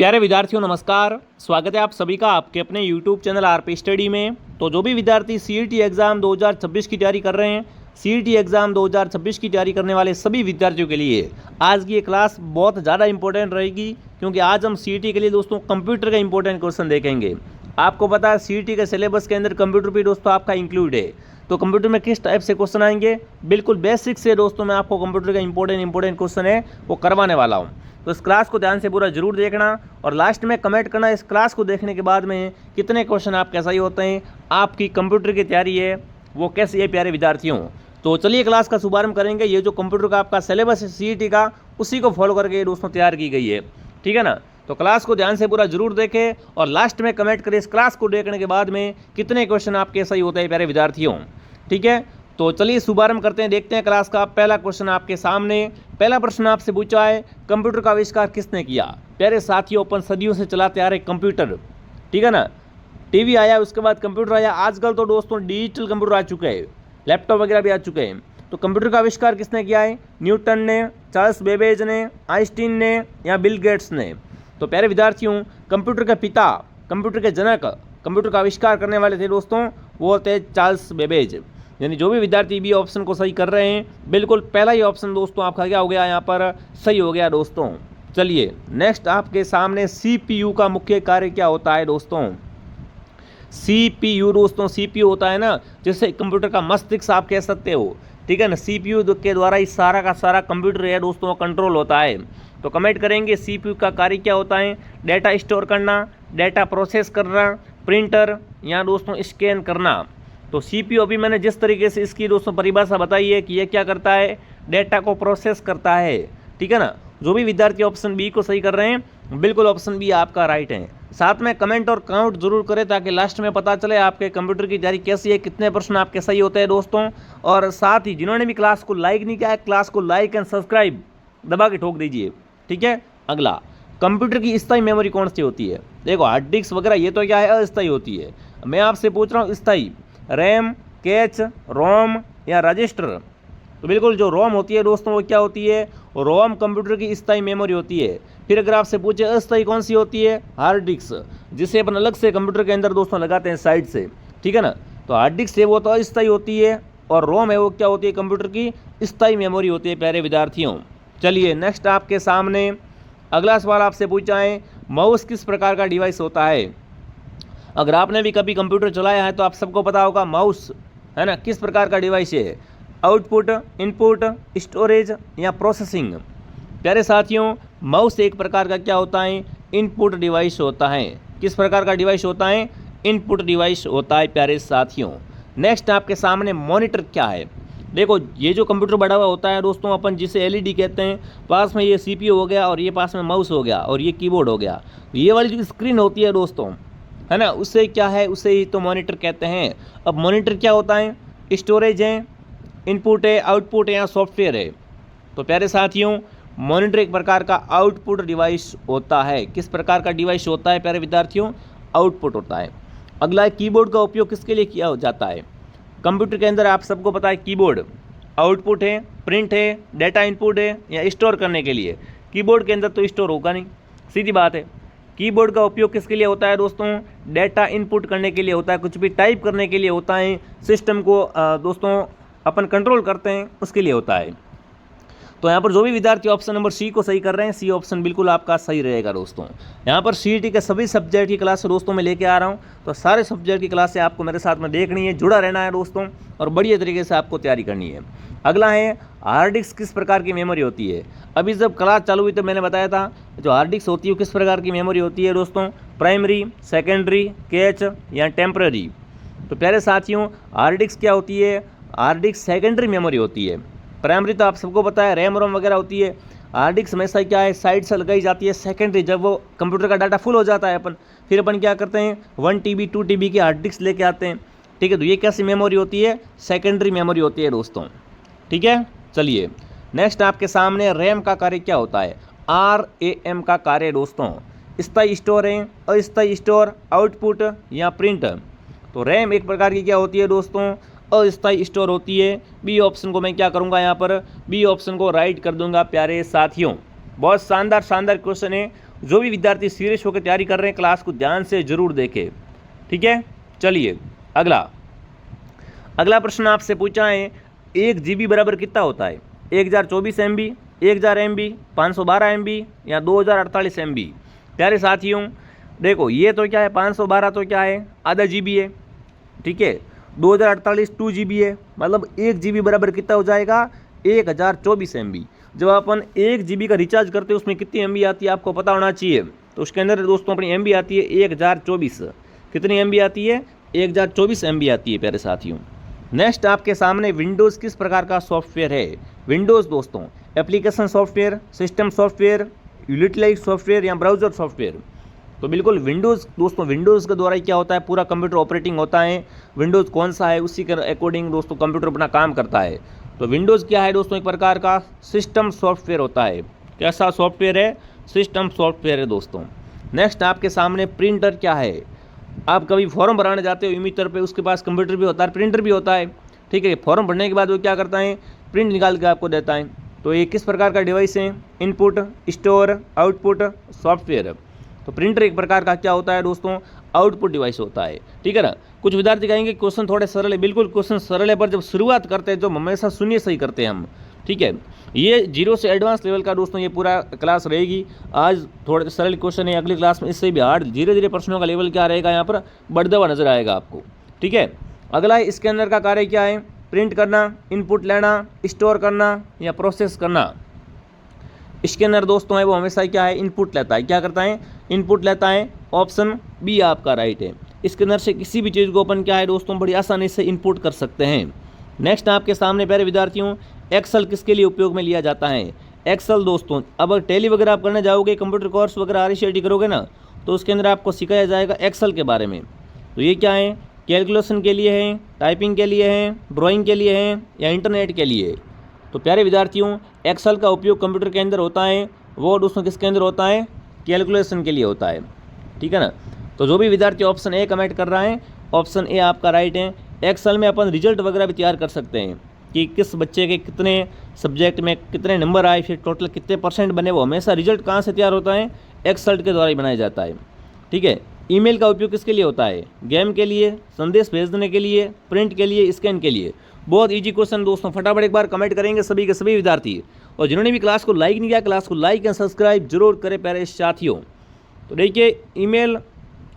प्यारे विद्यार्थियों नमस्कार। स्वागत है आप सभी का आपके अपने YouTube चैनल आरपी स्टडी में। तो जो भी विद्यार्थी सीईटी एग्ज़ाम 2026 की तैयारी कर रहे हैं, सीईटी एग्ज़ाम 2026 की तैयारी करने वाले सभी विद्यार्थियों के लिए आज की ये क्लास बहुत ज़्यादा इंपॉर्टेंट रहेगी, क्योंकि आज हम सीईटी के लिए दोस्तों कंप्यूटर का इंपॉर्टेंट क्वेश्चन देखेंगे। आपको पता है सीईटी के सिलेबस के अंदर कंप्यूटर भी दोस्तों आपका इंक्लूड है। तो कंप्यूटर में किस टाइप से क्वेश्चन आएंगे, बिल्कुल बेसिक से दोस्तों मैं आपको कंप्यूटर का इंपॉर्टेंट क्वेश्चन है वो करवाने वाला हूँ। तो इस क्लास को ध्यान से पूरा जरूर देखना और लास्ट में कमेंट करना इस क्लास को देखने के बाद में कितने क्वेश्चन आपके सही होते हैं, आपकी कंप्यूटर की तैयारी है वो कैसी है प्यारे विद्यार्थियों। तो चलिए क्लास का शुभारंभ करेंगे। ये जो कंप्यूटर का आपका सिलेबस है सीईटी का, उसी को फॉलो करके दोस्तों तैयार की गई है, ठीक है ना। तो क्लास को ध्यान से पूरा जरूर देखें और लास्ट में कमेंट करें इस क्लास को देखने के बाद में कितने क्वेश्चन आपके सही होते हैं प्यारे विद्यार्थियों, ठीक है। तो चलिए शुभारंभ करते हैं, देखते हैं क्लास का पहला क्वेश्चन आपके सामने। पहला प्रश्न आपसे पूछा है, कंप्यूटर का आविष्कार किसने किया। प्यारे साथियों, अपन सदियों से चलाते आ रहे कंप्यूटर, ठीक है ना। टीवी आया, उसके बाद कंप्यूटर आया, आजकल तो दोस्तों डिजिटल कंप्यूटर आ चुके हैं, लैपटॉप वगैरह भी आ चुके हैं। तो कंप्यूटर का आविष्कार किसने किया है, न्यूटन ने, चार्ल्स बेबेज ने, आइंस्टीन ने या बिल गेट्स ने। तो प्यारे विद्यार्थियों, कंप्यूटर के पिता, कंप्यूटर के जनक, कंप्यूटर का आविष्कार करने वाले थे दोस्तों, वो थे चार्ल्स बेबेज। यानी जो भी विद्यार्थी बी ऑप्शन को सही कर रहे हैं, बिल्कुल पहला ही ऑप्शन दोस्तों आपका क्या हो गया, यहाँ पर सही हो गया दोस्तों। चलिए नेक्स्ट आपके सामने सीपीयू का मुख्य कार्य क्या होता है दोस्तों। सीपीयू दोस्तों, सीपीयू होता है ना, जिससे कंप्यूटर का मस्तिष्क आप कह सकते हो, ठीक है ना। सीपीयू के द्वारा इस सारा का सारा कंप्यूटर है दोस्तों कंट्रोल होता है। तो कमेंट करेंगे सीपीयू का कार्य क्या होता है। डेटा स्टोर करना, डेटा प्रोसेस करना, प्रिंटर या दोस्तों स्कैन करना। तो सीपीयू अभी मैंने जिस तरीके से इसकी दोस्तों परिभाषा बताई है कि ये क्या करता है, डेटा को प्रोसेस करता है, ठीक है ना। जो भी विद्यार्थी ऑप्शन बी को सही कर रहे हैं, बिल्कुल ऑप्शन बी आपका राइट है। साथ में कमेंट और काउंट जरूर करें ताकि लास्ट में पता चले आपके कंप्यूटर की तैयारी कैसी है, कितने प्रश्न आपके सही होते हैं दोस्तों। और साथ ही जिन्होंने भी क्लास को लाइक नहीं किया है, क्लास को लाइक एंड सब्सक्राइब दबा के ठोक दीजिए, ठीक है। अगला, कंप्यूटर की स्थायी मेमोरी कौन सी होती है। देखो हार्ड डिस्क वगैरह ये तो क्या है, अस्थायी होती है। मैं आपसे पूछ रहा हूँ स्थायी, रैम, कैच, रोम या रजिस्टर। तो बिल्कुल जो रोम होती है दोस्तों वो क्या होती है, रोम कंप्यूटर की स्थायी मेमोरी होती है। फिर अगर आपसे पूछे अस्थायी कौन सी होती है, हार्ड डिस्क, जिसे अपन अलग से कंप्यूटर के अंदर दोस्तों लगाते हैं साइड से, ठीक है ना। तो हार्ड डिस्क है वो तो अस्थायी होती है, और रोम है वो क्या होती है, कंप्यूटर की स्थायी मेमोरी होती है प्यारे विद्यार्थियों। चलिए नेक्स्ट आपके सामने अगला सवाल आपसे पूछा है, माउस किस प्रकार का डिवाइस होता है। अगर आपने भी कभी कंप्यूटर चलाया है तो आप सबको पता होगा माउस है ना किस प्रकार का डिवाइस है, आउटपुट, इनपुट, स्टोरेज या प्रोसेसिंग। प्यारे साथियों, माउस एक प्रकार का क्या होता है, इनपुट डिवाइस होता है। किस प्रकार का डिवाइस होता है, इनपुट डिवाइस होता है प्यारे साथियों। नेक्स्ट आपके सामने मॉनिटर क्या है। देखो ये जो कंप्यूटर बड़ा हुआ होता है दोस्तों, अपन जिसे एलईडी कहते हैं, पास में ये सीपीयू हो गया और ये पास में माउस हो गया और ये कीबोर्ड हो गया। ये वाली जो स्क्रीन होती है दोस्तों, है ना, उससे क्या है, उसे ही तो मॉनिटर कहते हैं। अब मॉनिटर क्या होता है, स्टोरेज है, इनपुट है, आउटपुट है या सॉफ्टवेयर है। तो प्यारे साथियों, मॉनिटर एक प्रकार का आउटपुट डिवाइस होता है। किस प्रकार का डिवाइस होता है प्यारे विद्यार्थियों, आउटपुट होता है। अगला है कीबोर्ड का उपयोग किसके लिए किया जाता है। कंप्यूटर के अंदर आप सबको पता है कीबोर्ड आउटपुट है, प्रिंट है, डेटा इनपुट है या स्टोर करने के लिए। कीबोर्ड के अंदर तो स्टोर होगा नहीं, सीधी बात है। कीबोर्ड का उपयोग किसके लिए होता है दोस्तों, डेटा इनपुट करने के लिए होता है, कुछ भी टाइप करने के लिए होता है, सिस्टम को दोस्तों अपन कंट्रोल करते हैं उसके लिए होता है। तो यहाँ पर जो भी विद्यार्थी ऑप्शन नंबर सी को सही कर रहे हैं, सी ऑप्शन बिल्कुल आपका सही रहेगा दोस्तों। यहाँ पर सीईटी के सभी सब्जेक्ट की क्लास दोस्तों मैं लेके आ रहा हूँ, तो सारे सब्जेक्ट की क्लास से आपको मेरे साथ में देखनी है, जुड़ा रहना है दोस्तों, और बढ़िया तरीके से आपको तैयारी करनी है। अगला है, हार्ड डिस्क किस प्रकार की मेमोरी होती है। अभी जब क्लास चालू हुई तो मैंने बताया था जो हार्ड डिस्क होती है किस प्रकार की मेमोरी होती है दोस्तों, प्राइमरी, सेकेंडरी, कैच या टेम्पररी। तो प्यारे साथियों, हार्ड डिस्क क्या होती है, हार्ड डिस्क सेकेंडरी मेमोरी होती है। प्राइमरी तो आप सबको पता है रैम रोम वगैरह होती है। हार्ड डिस्क हमेशा क्या है, साइड से लगाई जाती है। सेकेंडरी, जब वो कंप्यूटर का डाटा फुल हो जाता है फिर अपन क्या करते हैं, 1 TB 2 TB की हार्ड डिस्क लेके आते हैं, ठीक है। तो ये कैसी मेमोरी होती है, सेकेंडरी मेमोरी होती है दोस्तों, ठीक है। चलिए नेक्स्ट आपके सामने रैम का कार्य क्या होता है। RAM का कार्य दोस्तों स्थायी स्टोर है, अस्थायी स्टोर, आउटपुट या प्रिंट। तो रैम एक प्रकार की क्या होती है दोस्तों, अस्थायी स्टोर होती है। बी ऑप्शन को मैं क्या करूँगा, यहाँ पर बी ऑप्शन को राइट कर दूंगा प्यारे साथियों। बहुत शानदार क्वेश्चन है जो भी विद्यार्थी सीरियस होकर तैयारी कर रहे हैं क्लास को ध्यान से जरूर देखें, ठीक है। चलिए अगला प्रश्न आपसे पूछा है 1 GB बराबर कितना होता है? 1024 MB, 1000 MB, 512 MB या 2048 MB। प्यारे साथियों देखो ये तो क्या है, 512 तो क्या है, आधा GB है, ठीक है। 2048 2 GB है, मतलब 1 GB बराबर कितना हो जाएगा, 1024 MB। जब अपन 1 GB का रिचार्ज करते हैं उसमें कितनी MB आती है आपको पता होना चाहिए। तो उसके अंदर दोस्तों अपनी MB आती है 1024। कितनी MB आती है? 1024 MB आती है प्यारे साथियों। नेक्स्ट आपके सामने विंडोज़ किस प्रकार का सॉफ्टवेयर है? विंडोज़ दोस्तों application software, system software, utilise software या ब्राउज़र सॉफ्टवेयर। तो बिल्कुल विंडोज़ दोस्तों, विंडोज़ के द्वारा क्या होता है, पूरा कंप्यूटर ऑपरेटिंग होता है। विंडोज़ कौन सा है उसी के अकॉर्डिंग दोस्तों कंप्यूटर अपना काम करता है। तो विंडोज़ क्या है दोस्तों, एक प्रकार का सिस्टम सॉफ्टवेयर होता है। कैसा सॉफ्टवेयर है? सिस्टम सॉफ्टवेयर है दोस्तों। नेक्स्ट आपके सामने प्रिंटर क्या है? आप कभी फॉर्म भराने जाते हो ईमेल पे, उसके पास कंप्यूटर भी होता है, प्रिंटर भी होता है, ठीक है। फॉर्म भरने के बाद वो क्या करता है, प्रिंट निकाल के आपको देता है। तो ये किस प्रकार का डिवाइस है? Input, store, output software. तो प्रिंटर एक प्रकार का क्या होता है दोस्तों, आउटपुट डिवाइस होता है, ठीक है ना। कुछ विद्यार्थी कहेंगे क्वेश्चन थोड़े सरल है, बिल्कुल क्वेश्चन सरल है, पर जब शुरुआत करते हैं जो हमेशा शून्य से ही करते हैं हम, ठीक है। ये 0 से एडवांस लेवल का दोस्तों ये पूरा क्लास रहेगी। आज थोड़े सरल क्वेश्चन है, अगली क्लास में इससे भी हार्ड धीरे धीरे प्रश्नों का लेवल क्या रहेगा यहाँ पर बढ़ता हुआ नजर आएगा आपको, ठीक है। अगला है इसके अंदर का कार्य क्या है? प्रिंट करना, इनपुट लेना, स्टोर करना या प्रोसेस करना। इसके अंदर दोस्तों है वो हमेशा क्या है, इनपुट लेता है। क्या करता है? इनपुट लेता है। ऑप्शन बी आपका राइट है। इसके अंदर से किसी भी चीज़ को अपन क्या है दोस्तों बड़ी आसानी से इनपुट कर सकते हैं। नेक्स्ट आपके सामने प्यारे विद्यार्थियों एक्सेल किसके लिए उपयोग में लिया जाता है? एक्सेल दोस्तों अब टैली वगैरह आप करने जाओगे, कंप्यूटर कोर्स वगैरह RCT करोगे ना, तो उसके अंदर आपको सिखाया जाएगा एक्सेल के बारे में। तो ये क्या है? कैलकुलेशन के लिए है, टाइपिंग के लिए है, ड्राइंग के लिए है या इंटरनेट के लिए। तो प्यारे विद्यार्थियों एक्सेल का उपयोग कंप्यूटर के अंदर होता है, वो दोस्तों किसके अंदर होता है? कैलकुलेशन के लिए होता है, ठीक है ना। तो जो भी विद्यार्थी ऑप्शन ए कमेंट कर रहा है, ऑप्शन ए आपका राइट है। एक्सेल में अपन रिजल्ट वगैरह भी तैयार कर सकते हैं कि किस बच्चे के कितने सब्जेक्ट में कितने नंबर आए, फिर टोटल कितने % बने। वो हमेशा रिजल्ट कहाँ से तैयार होता है? एक्सेल के द्वारा ही बनाया जाता है, ठीक है। ईमेल का उपयोग किसके लिए होता है? गेम के लिए, संदेश भेजने के लिए, प्रिंट के लिए, स्कैन के लिए। बहुत इजी क्वेश्चन दोस्तों, फटाफट एक बार कमेंट करेंगे सभी के सभी विद्यार्थी। और जिन्होंने भी क्लास को लाइक नहीं किया, क्लास को लाइक एंड सब्सक्राइब जरूर करें प्यारे साथियों। तो देखिए ईमेल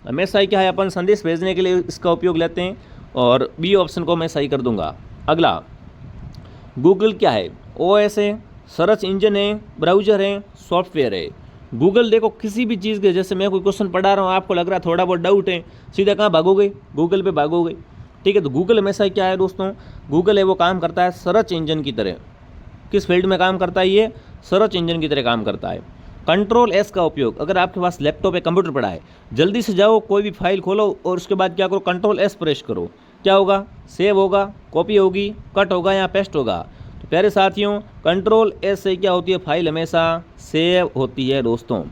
हमेशा ही क्या है, अपन संदेश भेजने के लिए इसका उपयोग लेते हैं, और बी ऑप्शन को मैं सही कर दूंगा। अगला गूगल क्या है? OS है, सर्च इंजन है, ब्राउजर है, सॉफ्टवेयर है। गूगल देखो किसी भी चीज़ के, जैसे मैं कोई क्वेश्चन पढ़ा रहा हूँ, आपको लग रहा है थोड़ा बहुत डाउट है, सीधा कहाँ भागोगे? गूगल पे भागोगे, ठीक है। तो गूगल हमेशा क्या है दोस्तों, गूगल है वो काम करता है सर्च इंजन की तरह। किस फील्ड में काम करता है ये? सर्च इंजन की तरह काम करता है। कंट्रोल S का उपयोग, अगर आपके पास लैपटॉप या कंप्यूटर पड़ा है, जल्दी से जाओ कोई भी फाइल खोलो और उसके बाद क्या करो, कंट्रोल S प्रेस करो। क्या होगा? सेव होगा, कॉपी होगी, कट होगा या पेस्ट होगा। तो प्यारे साथियों कंट्रोल S से क्या होती है, फाइल हमेशा सेव होती है दोस्तों,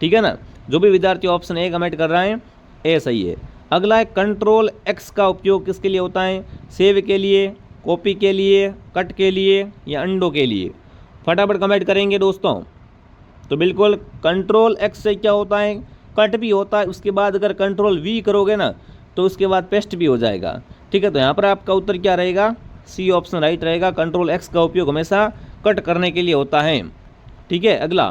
ठीक है ना। जो भी विद्यार्थी ऑप्शन ए कमेंट कर रहे हैं, ए सही है। अगला है कंट्रोल X का उपयोग किसके लिए होता है? सेव के लिए, कॉपी के लिए, कट के लिए या अंडो के लिए। फटाफट कमेंट करेंगे दोस्तों। तो बिल्कुल कंट्रोल X से क्या होता है, कट भी होता है, उसके बाद अगर कंट्रोल V करोगे ना तो उसके बाद पेस्ट भी हो जाएगा, ठीक है। तो यहाँ पर आपका उत्तर क्या रहेगा? सी ऑप्शन राइट रहेगा। कंट्रोल X का उपयोग हमेशा कट करने के लिए होता है, ठीक है। अगला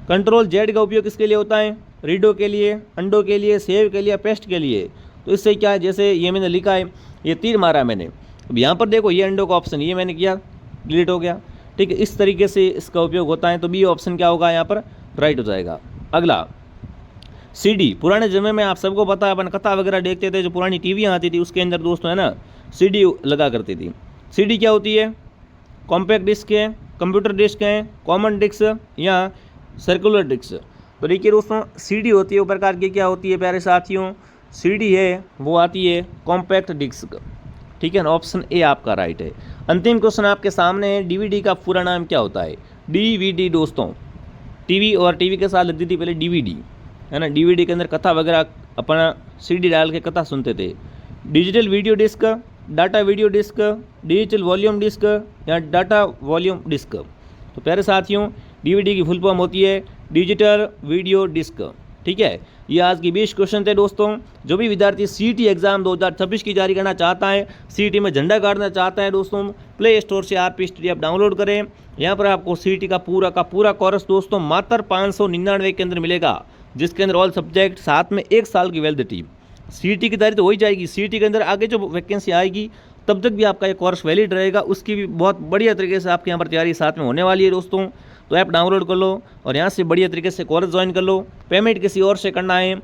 कंट्रोल Z का उपयोग किसके लिए होता है? रीडो के लिए, अंडो के लिए, सेव के लिए, पेस्ट के लिए। तो इससे क्या है, जैसे ये मैंने लिखा है, ये तीर मारा मैंने, अब यहाँ पर देखो ये अंडो का ऑप्शन ये मैंने किया, डिलीट हो गया, ठीक है। इस तरीके से इसका उपयोग होता है। तो बी ऑप्शन क्या होगा यहाँ पर? राइट हो जाएगा। अगला CD, पुराने समय में आप सबको पता है अपन कथा वगैरह देखते थे, जो पुरानी टीवियाँ आती थी उसके अंदर दोस्तों है ना CD लगा करती थी। CD क्या होती है? कॉम्पैक्ट डिस्क है, कंप्यूटर डिस्क है, कॉमन डिस्क या सर्कुलर डिस्क। तो देखिए दोस्तों CD होती है वो प्रकार की क्या होती है प्यारे साथियों? CD है वो आती है कॉम्पैक्ट डिस्क, ठीक है ना। ऑप्शन ए आपका राइट है। अंतिम क्वेश्चन आपके सामने है, DVD का पूरा नाम क्या होता है? DVD दोस्तों टीवी, और टीवी के साथ लगती थी पहले DVD, है ना। DVD के अंदर कथा वगैरह अपना CD डाल के कथा सुनते थे। Digital video disc, data video disc, digital volume disc या डाटा वॉल्यूम डिस्क। तो प्यारे साथियों DVD की फुल फॉर्म होती है डिजिटल वीडियो डिस्क। ठीक है, ये आज की 20 क्वेश्चन थे दोस्तों। जो भी विद्यार्थी सीईटी एग्जाम 2026 की जारी करना चाहता है, सीईटी में झंडा गाड़ना चाहता है दोस्तों, प्ले स्टोर से आरपी स्टडी ऐप डाउनलोड करें। यहाँ पर आपको सीईटी का पूरा कोर्स दोस्तों मात्र 599 के अंदर मिलेगा, जिसके अंदर ऑल सब्जेक्ट, साथ में 1 साल की वैलिडिटी। सीईटी की तैयारी तो हो ही जाएगी, सीईटी के अंदर आगे जो वैकेंसी आएगी तब तक भी आपका ये कोर्स वैलिड रहेगा, उसकी भी बहुत बढ़िया तरीके से आपके यहाँ पर तैयारी साथ में होने वाली है दोस्तों। तो ऐप डाउनलोड कर लो और यहाँ से बढ़िया तरीके से कोर्स ज्वाइन कर लो। पेमेंट किसी और से करना है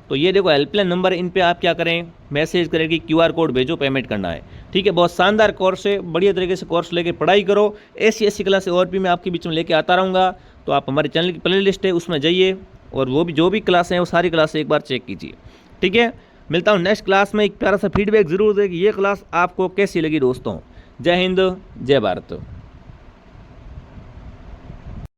तो ये देखो हेल्पलाइन नंबर, इन पे आप क्या करें, मैसेज करें कि QR कोड भेजो, पेमेंट करना है। ठीक है, बहुत शानदार कोर्स है, बढ़िया तरीके से कोर्स लेके पढ़ाई करो। ऐसी क्लासें और भी मैं आपके बीच में लेके आता रहूँगा। तो आप हमारे चैनल की प्ले लिस्ट है उसमें जाइए और वो भी जो भी क्लासें हैं वो सारी क्लासें एक बार चेक कीजिए। ठीक है, मिलता हूँ नेक्स्ट क्लास में। एक प्यारा सा फीडबैक जरूर दें कि ये क्लास आपको कैसी लगी दोस्तों। जय हिंद, जय भारत।